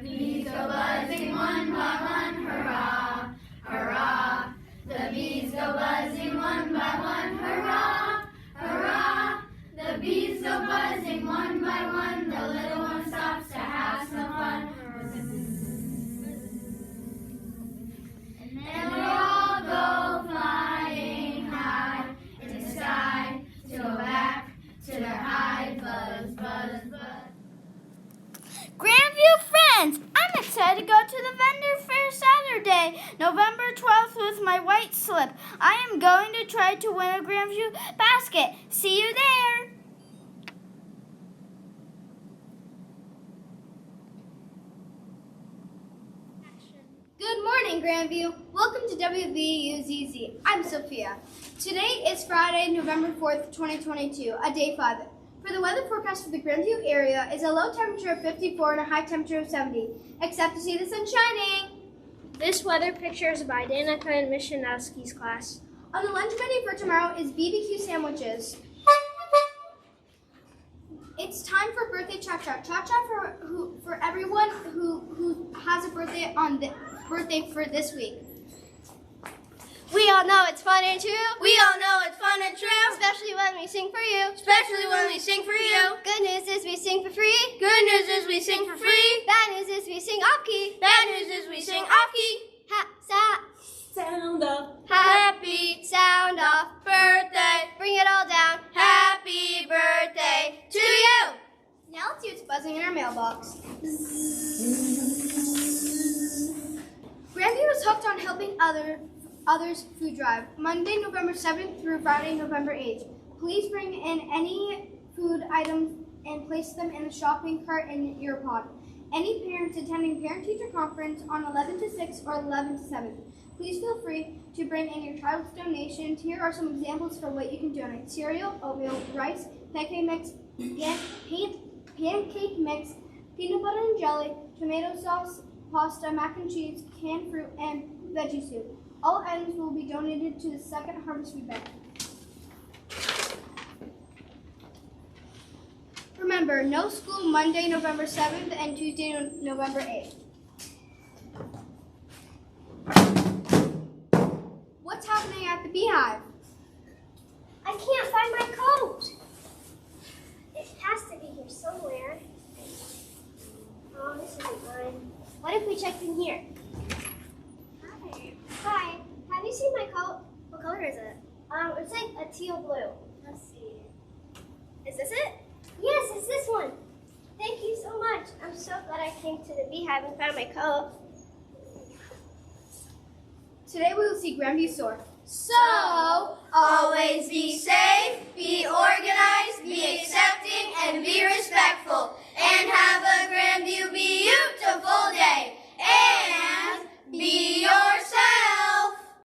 bees go buzzing one by one, hurrah, hurrah. The bees go buzzing one by one, hurrah, hurrah. The bees go buzzing one by one, the little one stops to have some fun. And then they all go flying high in the sky to go back to their hive, buzz, buzz, buzz. Grandview friends, I'm excited to go to the vendor fair Saturday, November 12th with my white slip. I am going to try to win a Grandview basket. See you there. Good morning, Grandview. Welcome to WBUZZ. I'm Sophia. Today is Friday, November 4th, 2022, a day 5. For the weather forecast for the Grandview area is a low temperature of 54 and a high temperature of 70, except to see the sun shining. This weather picture is by Danica and Ms. Shanowski's class. On the lunch menu for tomorrow is BBQ sandwiches. It's time for birthday cha-cha. Cha-cha for everyone who has a birthday on the birthday for this week. We all know it's fun and true. We all know it's fun and true. Especially when we sing for you. Especially when we sing for you. Good news is we sing for free. Good news is we sing for free. Bad news is we sing off key. Bad news is we sing off key. Sound of Happy sound off birthday. Bring it all down. Happy birthday to you. Now let's see what's buzzing in our mailbox. Grandview is hooked on helping others food drive. Monday, November 7th through Friday, November 8th. Please bring in any food items and place them in the shopping cart in your pod. Any parents attending parent-teacher conference on 11 to 6 or 11 to 7. Please feel free to bring in your child's donations. Here are some examples for what you can donate. Cereal, oatmeal, rice, pancake mix, pancake mix, peanut butter and jelly, tomato sauce, pasta, mac and cheese, canned fruit, and veggie soup. All items will be donated to the Second Harvest Food Bank. Remember, no school Monday, November 7th and Tuesday, November 8th. What's happening at the Bee Hive? I can't find my coat. It has to be here somewhere. Oh, this isn't mine. What if we check in here? Hi. Have you seen my coat? What color is it? It's like a teal blue. Let's see. Is this it? Yes, it's this one. Thank you so much. I'm so glad I came to the Bee Hive and found my coat. Today we will see Grandview Store. So, always be safe, be